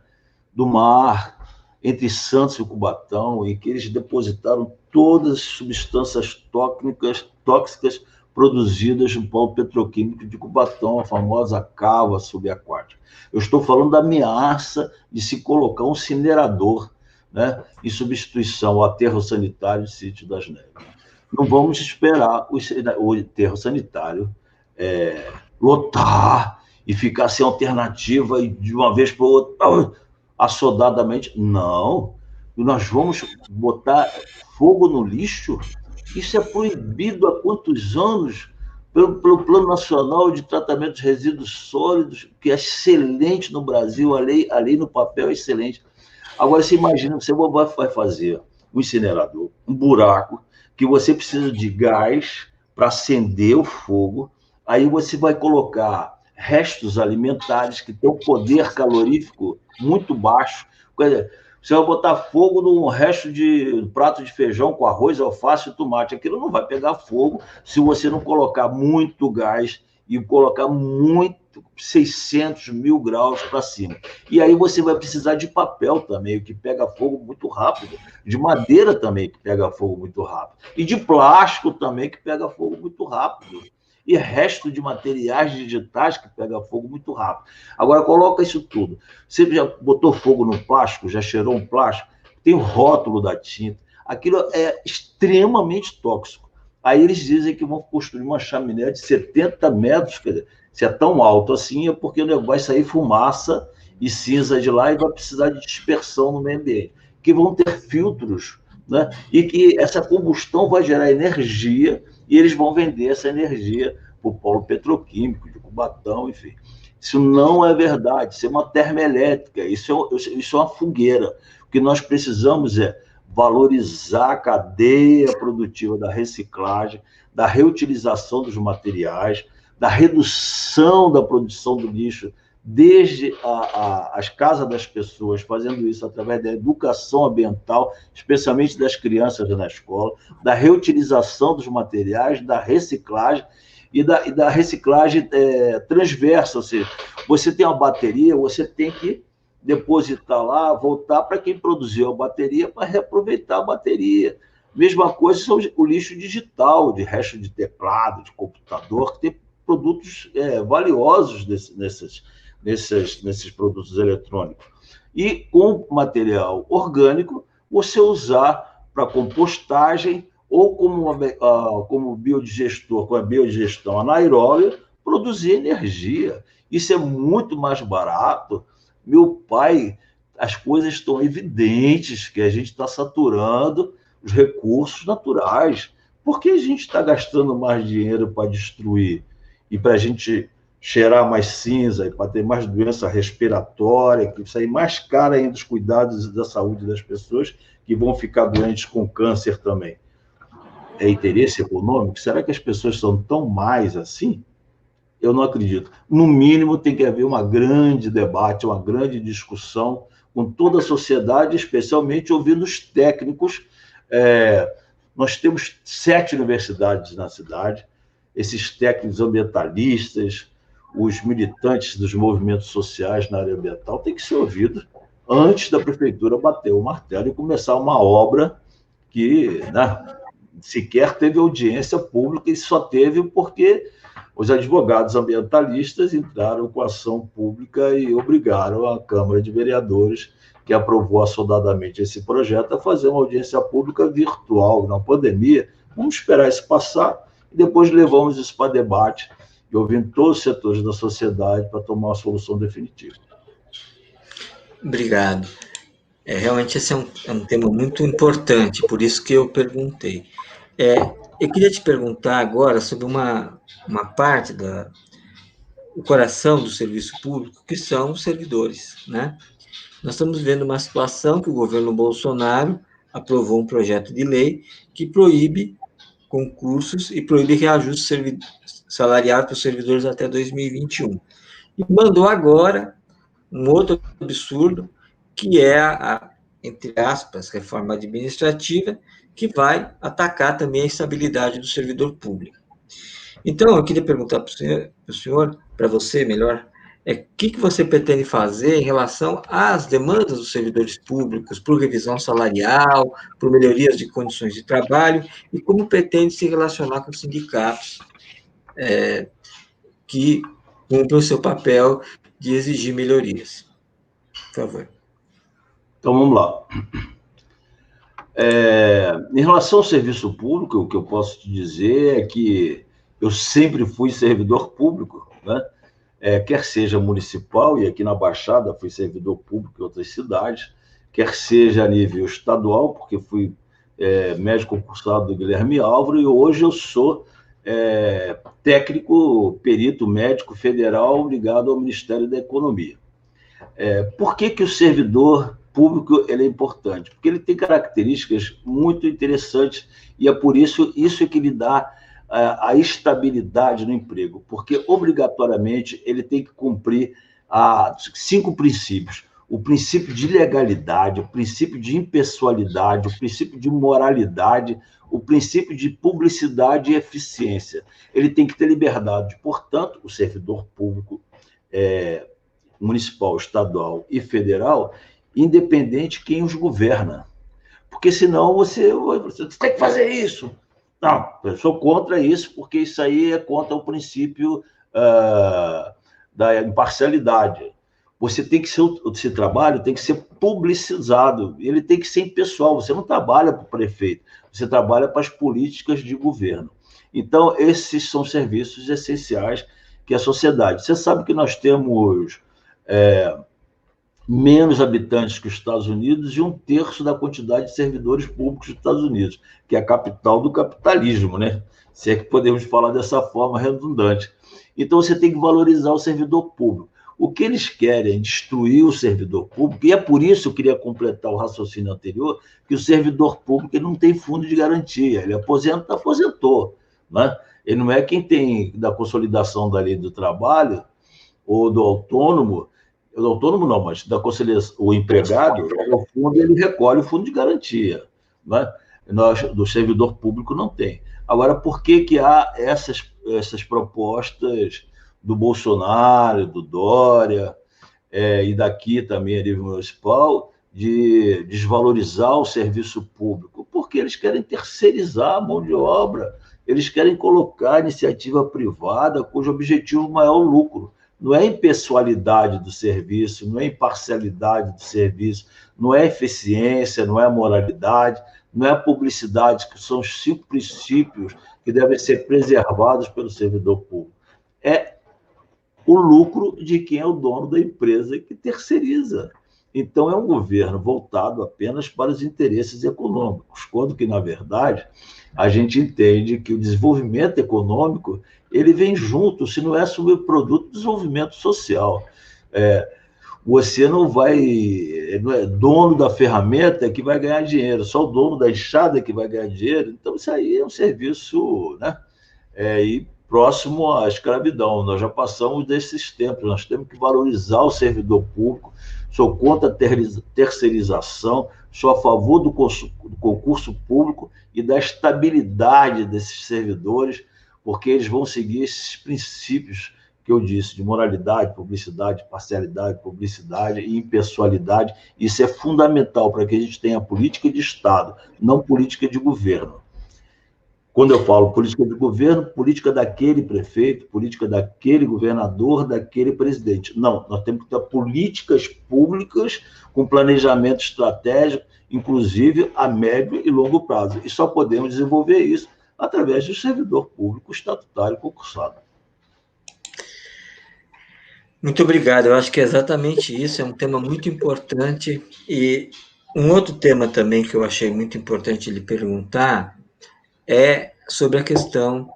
do mar, entre Santos e Cubatão, em que eles depositaram todas as substâncias tóxicas produzidas no polo petroquímico de Cubatão, a famosa cava subaquática. Eu estou falando da ameaça de se colocar um incinerador, né, em substituição ao aterro sanitário de Sítio das Neves. Não vamos esperar o aterro sanitário lotar e ficar sem alternativa e de uma vez para outra assodadamente. Não. Nós vamos botar fogo no lixo? Isso é proibido há quantos anos pelo Plano Nacional de Tratamento de Resíduos Sólidos, que é excelente no Brasil, a lei no papel é excelente. Agora, você imagina, você vai fazer um incinerador, um buraco, que você precisa de gás para acender o fogo, aí você vai colocar restos alimentares que têm um poder calorífico muito baixo. Você vai botar fogo num resto de prato de feijão com arroz, alface e tomate. Aquilo não vai pegar fogo se você não colocar muito gás e colocar 600 mil graus para cima. E aí você vai precisar de papel também, que pega fogo muito rápido, de madeira também, que pega fogo muito rápido, e de plástico também, que pega fogo muito rápido, e resto de materiais digitais que pega fogo muito rápido. Agora, coloca isso tudo. Você já botou fogo no plástico, já cheirou um plástico, tem o rótulo da tinta, aquilo é extremamente tóxico. Aí eles dizem que vão construir uma chaminé de 70 metros, quer dizer, se é tão alto assim, é porque vai sair fumaça e cinza de lá e vai precisar de dispersão no meio ambiente, que vão ter filtros, né? E que essa combustão vai gerar energia e eles vão vender essa energia para o polo petroquímico de Cubatão, enfim. Isso não é verdade, isso é uma termoelétrica, isso é uma fogueira. O que nós precisamos é valorizar a cadeia produtiva da reciclagem, da reutilização dos materiais, da redução da produção do lixo, desde as casas das pessoas, fazendo isso através da educação ambiental, especialmente das crianças na escola, da reutilização dos materiais, da reciclagem e da reciclagem transversa, ou seja, você tem uma bateria, você tem que depositar lá, voltar para quem produziu a bateria para reaproveitar a bateria. Mesma coisa são o lixo digital, de resto de teclado, de computador, que tem produtos valiosos nesses produtos eletrônicos. E com material orgânico, você usar para compostagem ou como biodigestor, com a biodigestão anaeróbia, produzir energia. Isso é muito mais barato. Meu pai, as coisas estão evidentes que a gente está saturando os recursos naturais. Por que a gente está gastando mais dinheiro para destruir? E para a gente cheirar mais cinza, e para ter mais doença respiratória, que sair mais caro ainda os cuidados da saúde das pessoas, que vão ficar doentes com câncer também. É interesse econômico? Será que as pessoas são tão mais assim? Eu não acredito. No mínimo, tem que haver uma grande debate, uma grande discussão com toda a sociedade, especialmente ouvindo os técnicos. Nós temos 7 universidades na cidade, esses técnicos ambientalistas, os militantes dos movimentos sociais na área ambiental têm que ser ouvidos antes da prefeitura bater o martelo e começar uma obra que, né, sequer teve audiência pública e só teve porque os advogados ambientalistas entraram com ação pública e obrigaram a Câmara de Vereadores, que aprovou assodadamente esse projeto, a fazer uma audiência pública virtual na pandemia. Vamos esperar isso passar e depois levamos isso para debate e ouvindo todos os setores da sociedade para tomar uma solução definitiva. Obrigado. Realmente esse é um tema muito importante, por isso que eu perguntei. Eu queria te perguntar agora sobre uma parte do coração do serviço público, que são os servidores, né? Nós estamos vendo uma situação que o governo Bolsonaro aprovou um projeto de lei que proíbe concursos e proíbe reajuste salarial para os servidores até 2021. E mandou agora um outro absurdo, que é entre aspas, reforma administrativa, que vai atacar também a estabilidade do servidor público. Então, eu queria perguntar para o senhor, para você melhor, o que você pretende fazer em relação às demandas dos servidores públicos, por revisão salarial, por melhorias de condições de trabalho, e como pretende se relacionar com os sindicatos que cumprem o seu papel de exigir melhorias. Por favor. Então, vamos lá. Em relação ao serviço público, o que eu posso te dizer é que eu sempre fui servidor público, né? Quer seja municipal, e aqui na Baixada fui servidor público em outras cidades, quer seja a nível estadual, porque fui médico concursado do Guilherme Álvaro, e hoje eu sou técnico, perito médico federal ligado ao Ministério da Economia. Por que o servidor público ele é importante? Porque ele tem características muito interessantes e é por isso que lhe dá a estabilidade no emprego, porque obrigatoriamente ele tem que cumprir 5 princípios: o princípio de legalidade, o princípio de impessoalidade, o princípio de moralidade, o princípio de publicidade e eficiência. Ele tem que ter liberdade. Portanto, o servidor público municipal, estadual e federal, independente quem os governa. Porque senão você tem que fazer isso. Não, eu sou contra isso, porque isso aí é contra o princípio da imparcialidade. Você tem que ser, o seu trabalho tem que ser publicizado, ele tem que ser impessoal. Você não trabalha para o prefeito, você trabalha para as políticas de governo. Então, esses são serviços essenciais que a sociedade... Você sabe que nós temos menos habitantes que os Estados Unidos e 1/3 da quantidade de servidores públicos dos Estados Unidos, que é a capital do capitalismo, né? Se é que podemos falar dessa forma redundante. Então, você tem que valorizar o servidor público. O que eles querem é destruir o servidor público, e é por isso que eu queria completar o raciocínio anterior, que o servidor público ele não tem fundo de garantia, ele aposenta, aposentou, né? Ele não é quem tem da consolidação da lei do trabalho ou do autônomo não, mas da conciliação, o empregado, o fundo, ele recolhe o fundo de garantia, né? Do servidor público não tem. Agora, por que há essas propostas do Bolsonaro, do Dória, e daqui também a nível municipal, de desvalorizar o serviço público? Porque eles querem terceirizar a mão de obra, eles querem colocar a iniciativa privada cujo objetivo maior é o lucro. Não é impessoalidade do serviço, não é imparcialidade do serviço, não é eficiência, não é moralidade, não é publicidade, que são os 5 princípios que devem ser preservados pelo servidor público. É o lucro de quem é o dono da empresa que terceiriza. Então, é um governo voltado apenas para os interesses econômicos, quando que, na verdade, a gente entende que o desenvolvimento econômico ele vem junto, se não é subproduto do desenvolvimento social. Você não é dono da ferramenta que vai ganhar dinheiro, só o dono da enxada que vai ganhar dinheiro. Então, isso aí é um serviço, né? E próximo à escravidão. Nós já passamos desses tempos, nós temos que valorizar o servidor público. Sou contra a terceirização, sou a favor do concurso público e da estabilidade desses servidores, porque eles vão seguir esses princípios que eu disse, de moralidade, publicidade, parcialidade, publicidade e impessoalidade. Isso é fundamental para que a gente tenha política de Estado, não política de governo. Quando eu falo política de governo, política daquele prefeito, política daquele governador, daquele presidente. Não, nós temos que ter políticas públicas com planejamento estratégico, inclusive a médio e longo prazo. E só podemos desenvolver isso através do servidor público estatutário concursado. Muito obrigado. Eu acho que é exatamente isso. É um tema muito importante. E um outro tema também que eu achei muito importante lhe perguntar é sobre a questão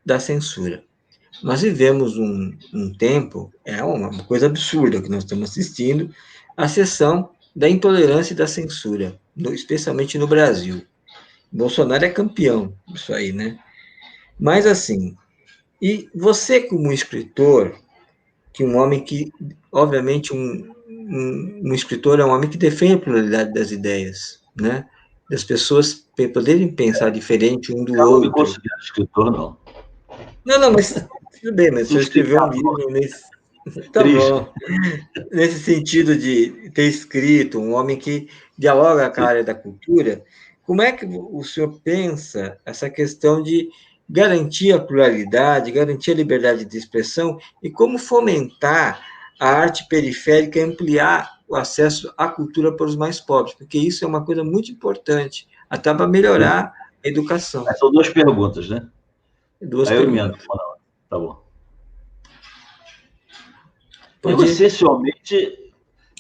da censura. Nós vivemos um tempo, é uma coisa absurda que nós estamos assistindo, a sessão da intolerância e da censura, especialmente no Brasil. Bolsonaro é campeão disso aí, né? Mas, assim, e você como escritor, que um homem que, obviamente, um escritor é um homem que defende a pluralidade das ideias, né? Das pessoas poderem pensar diferente um do Eu não me outro. considero escritor, não. Não, mas tudo bem, mas você escreveu um livro nesse... Tá bom. Nesse sentido de ter escrito, um homem que dialoga com a área da cultura, como é que o senhor pensa essa questão de garantir a pluralidade, garantir a liberdade de expressão e como fomentar a arte periférica e ampliar o acesso à cultura para os mais pobres? Porque isso é uma coisa muito importante, até para melhorar a educação. São 2 perguntas, né? Duas Aí eu perguntas. emendo. Tá bom. Pode ir.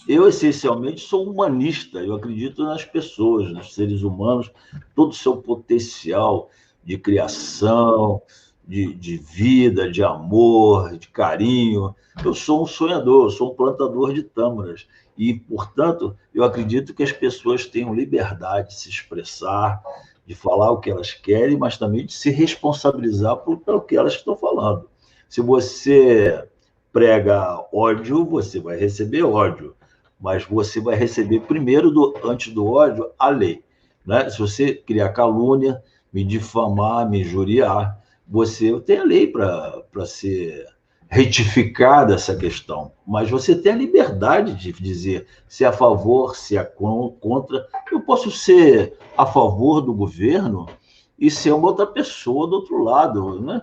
Eu essencialmente sou humanista, eu acredito nas pessoas, nos seres humanos, todo o seu potencial de criação, de vida, de amor, de carinho. Eu sou um sonhador, eu sou um plantador de tâmaras. E, portanto, eu acredito que as pessoas tenham liberdade de se expressar, de falar o que elas querem, mas também de se responsabilizar pelo que elas estão falando. Se você prega ódio, você vai receber ódio, mas você vai receber primeiro, antes do ódio, a lei. Né? Se você criar calúnia, me difamar, me injuriar, você tem a lei para ser retificada essa questão, mas você tem a liberdade de dizer se é a favor, se é contra. Eu posso ser a favor do governo e ser uma outra pessoa do outro lado, né?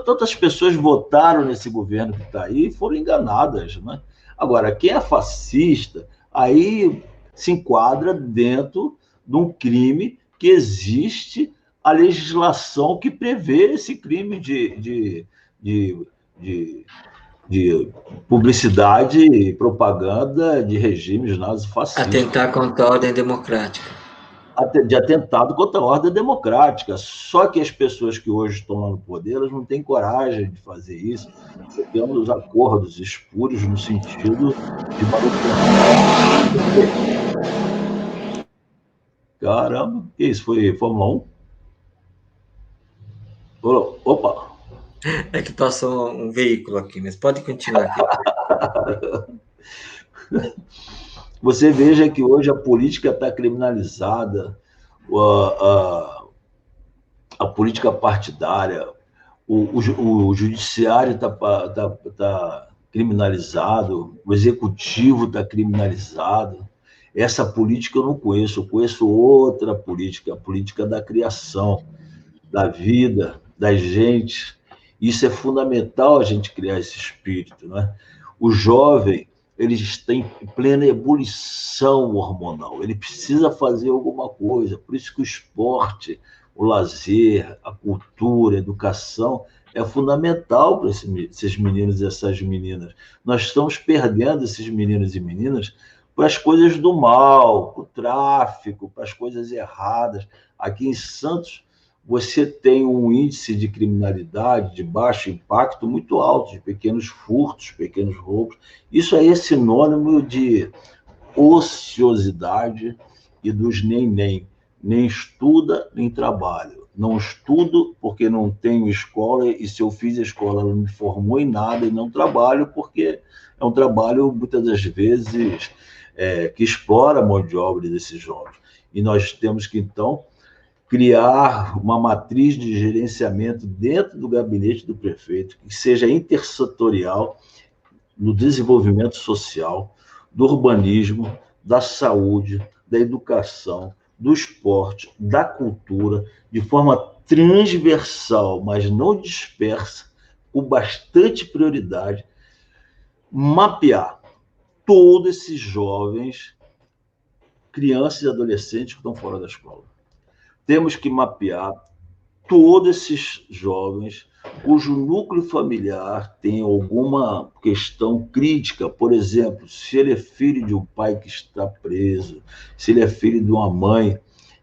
Tantas pessoas votaram nesse governo que está aí e foram enganadas, né? Agora, quem é fascista, aí se enquadra dentro de um crime que existe a legislação que prevê esse crime de, de publicidade e propaganda de regimes nazifascistas, Atentar contra a ordem democrática. de atentado contra a ordem democrática. Só que as pessoas que hoje estão lá no poder, elas não têm coragem de fazer isso. Temos acordos espúrios no sentido de manutenção. Caramba, que isso? Foi Fórmula 1? Opa! É que passou um veículo aqui, mas pode continuar aqui. Você veja que hoje a política está criminalizada, a política partidária, o judiciário está criminalizado, o executivo está criminalizado. Essa política eu não conheço, eu conheço outra política, a política da criação, da vida, da gente. Isso é fundamental a gente criar esse espírito, né? O jovem, ele está em plena ebulição hormonal, ele precisa fazer alguma coisa, por isso que o esporte, o lazer, a cultura, a educação é fundamental para esses meninos e essas meninas. Nós estamos perdendo esses meninos e meninas para as coisas do mal, para o tráfico, para as coisas erradas. Aqui em Santos, você tem um índice de criminalidade de baixo impacto muito alto, de pequenos furtos, pequenos roubos. Isso aí é sinônimo de ociosidade e dos nem. Nem estuda, nem trabalha. Não estudo porque não tenho escola, e se eu fiz a escola, ela não me formou em nada, e não trabalho porque é um trabalho, muitas das vezes, que explora a mão de obra desses jovens. E nós temos que, então, criar uma matriz de gerenciamento dentro do gabinete do prefeito, que seja intersetorial no desenvolvimento social, do urbanismo, da saúde, da educação, do esporte, da cultura, de forma transversal, mas não dispersa, com bastante prioridade, mapear todos esses jovens, crianças e adolescentes que estão fora da escola. Temos que mapear todos esses jovens cujo núcleo familiar tem alguma questão crítica, por exemplo, se ele é filho de um pai que está preso, se ele é filho de uma mãe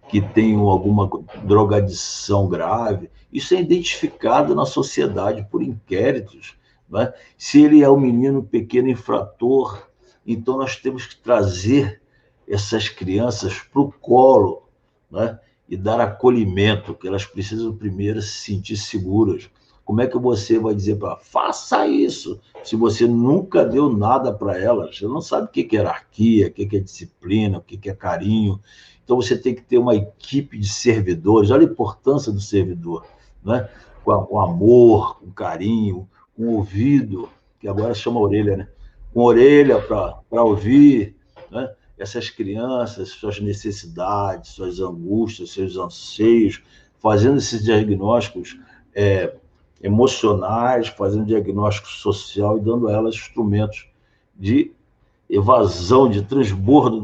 que tem alguma drogadição grave, isso é identificado na sociedade por inquéritos, né? Se ele é um menino pequeno infrator, então nós temos que trazer essas crianças para o colo, né? E dar acolhimento, que elas precisam primeiro se sentir seguras. Como é que você vai dizer para ela, faça isso, se você nunca deu nada para elas? Você não sabe o que é hierarquia, o que é disciplina, o que é carinho. Então você tem que ter uma equipe de servidores, olha a importância do servidor, né? Com amor, com carinho, com ouvido, que agora chama orelha, né? Com orelha para ouvir, né? Essas crianças, suas necessidades, suas angústias, seus anseios, fazendo esses diagnósticos emocionais, fazendo diagnóstico social e dando a elas instrumentos de evasão, de transbordo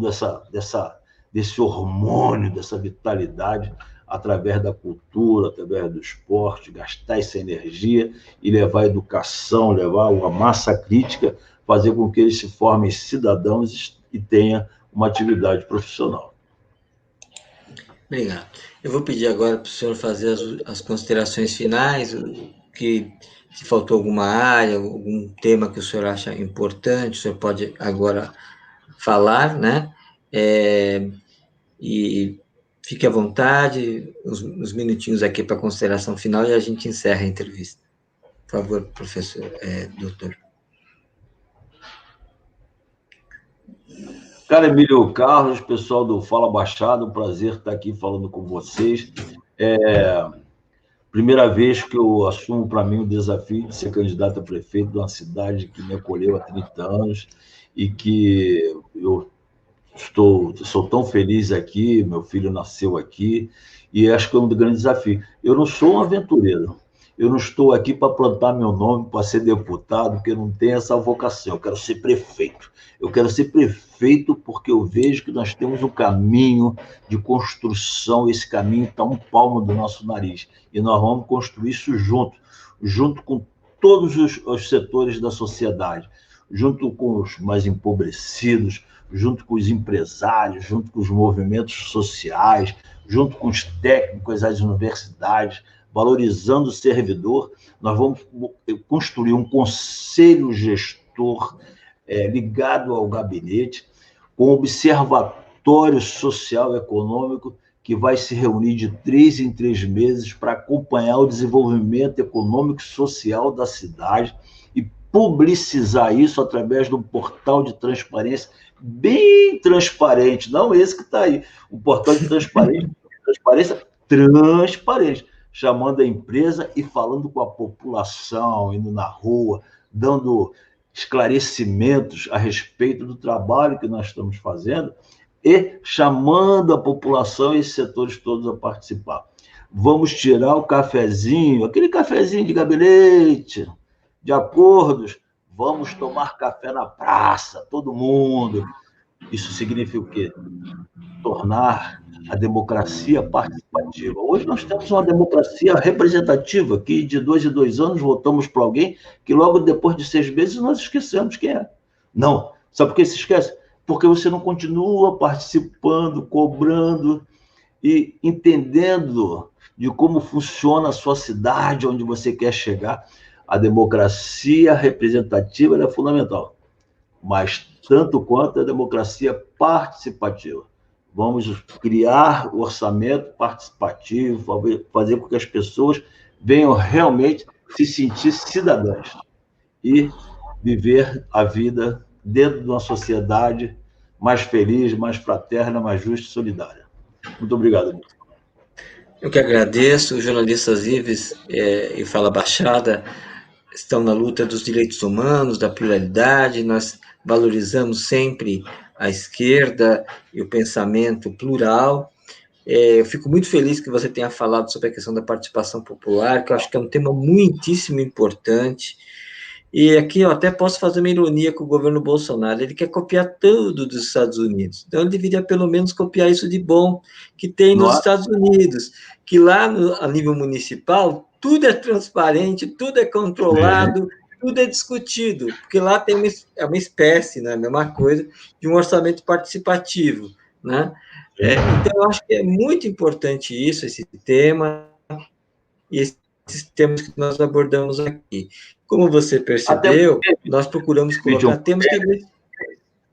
desse hormônio, dessa vitalidade, através da cultura, através do esporte, gastar essa energia e levar a educação, levar uma massa crítica, fazer com que eles se formem cidadãos e tenham uma atividade profissional. Obrigado. Eu vou pedir agora para o senhor fazer as considerações finais, que se faltou alguma área, algum tema que o senhor acha importante, o senhor pode agora falar, né? E fique à vontade, uns minutinhos aqui para a consideração final e a gente encerra a entrevista. Por favor, professor, doutor. Cara, Emílio Carlos, pessoal do Fala Baixada, um prazer estar aqui falando com vocês. Primeira vez que eu assumo para mim o desafio de ser candidato a prefeito de uma cidade que me acolheu há 30 anos e que eu sou tão feliz aqui, meu filho nasceu aqui, e acho que é um grande desafio. Eu não sou um aventureiro, Eu não estou aqui para plantar meu nome, para ser deputado, porque eu não tenho essa vocação. Eu quero ser prefeito. Eu quero ser prefeito porque eu vejo que nós temos um caminho de construção, esse caminho está um palmo do nosso nariz. E nós vamos construir isso junto com todos os setores da sociedade, junto com os mais empobrecidos, junto com os empresários, junto com os movimentos sociais, junto com os técnicos, as universidades, valorizando o servidor. Nós vamos construir um conselho gestor ligado ao gabinete, com um observatório social e econômico que vai se reunir de 3 em 3 meses para acompanhar o desenvolvimento econômico e social da cidade e publicizar isso através de um portal de transparência bem transparente, não esse que está aí, um portal de transparência transparente, chamando a empresa e falando com a população, indo na rua, dando esclarecimentos a respeito do trabalho que nós estamos fazendo e chamando a população e esses setores todos a participar. Vamos tirar o cafezinho, aquele cafezinho de gabinete, de acordos, vamos tomar café na praça, todo mundo. Isso significa o quê? Tornar a democracia participativa. Hoje nós temos uma democracia representativa, que de 2 em 2 anos votamos para alguém que logo depois de 6 meses nós esquecemos quem é. Não. Sabe por que se esquece? Porque você não continua participando, cobrando e entendendo de como funciona a sua cidade, onde você quer chegar. A democracia representativa é fundamental, mas tanto quanto a democracia participativa. Vamos criar o orçamento participativo, fazer com que as pessoas venham realmente se sentir cidadãs e viver a vida dentro de uma sociedade mais feliz, mais fraterna, mais justa e solidária. Muito obrigado, Milton. Eu que agradeço. Os jornalistas livres e Fala Baixada estão na luta dos direitos humanos, da pluralidade. Nós valorizamos sempre a esquerda e o pensamento plural. Eu fico muito feliz que você tenha falado sobre a questão da participação popular, que eu acho que é um tema muitíssimo importante. E aqui eu até posso fazer uma ironia com o governo Bolsonaro, ele quer copiar tudo dos Estados Unidos, então ele deveria pelo menos copiar isso de bom que tem nos Estados Unidos, que lá a nível municipal tudo é transparente, tudo é controlado, tudo é discutido, porque lá tem uma espécie, né, a mesma coisa, de um orçamento participativo, né? Então eu acho que é muito importante isso, esse tema, e esses temas que nós abordamos aqui. Como você percebeu, nós procuramos colocar temas que...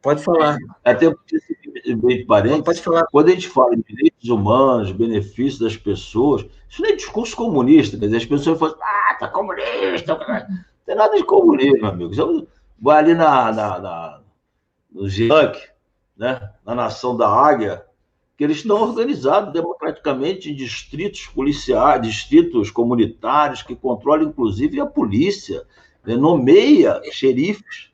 Pode falar. Até porque, bem parênteses, pode falar. Quando a gente fala em direitos humanos, benefícios das pessoas, isso não é discurso comunista, quer dizer, as pessoas falam, tá comunista, não tem nada de comunismo, meu amigo. Vai ali no GIANC, né, na Nação da Águia, que eles estão organizados democraticamente em distritos policiais, distritos comunitários, que controlam, inclusive, a polícia, né, nomeia xerifes.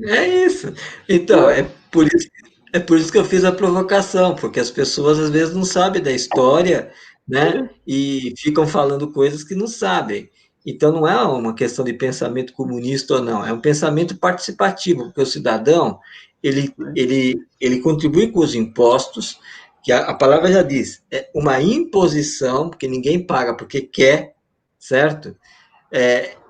É isso. Então, é por isso que eu fiz a provocação, porque as pessoas às vezes não sabem da história, né? E ficam falando coisas que não sabem. Então, não é uma questão de pensamento comunista ou não, é um pensamento participativo, porque o cidadão, ele contribui com os impostos, que a palavra já diz, é uma imposição, porque ninguém paga porque quer, certo?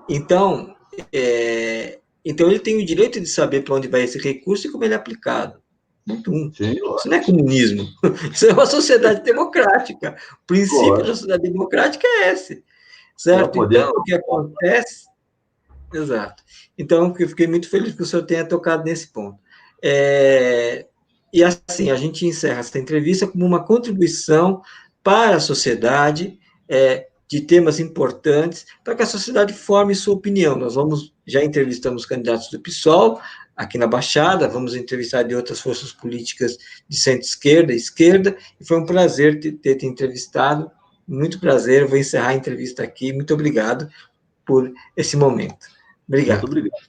Então, ele tem o direito de saber para onde vai esse recurso e como ele é aplicado. Isso não é comunismo, isso é uma sociedade democrática. O princípio da sociedade democrática é esse, certo? Então, o que acontece... Exato. Então, eu fiquei muito feliz que o senhor tenha tocado nesse ponto. E assim, a gente encerra essa entrevista como uma contribuição para a sociedade, de temas importantes, para que a sociedade forme sua opinião. Nós já entrevistamos candidatos do PSOL, aqui na Baixada, vamos entrevistar de outras forças políticas de centro-esquerda, esquerda, e foi um prazer ter te entrevistado, muito prazer, eu vou encerrar a entrevista aqui, muito obrigado por esse momento. Obrigado. Muito obrigado.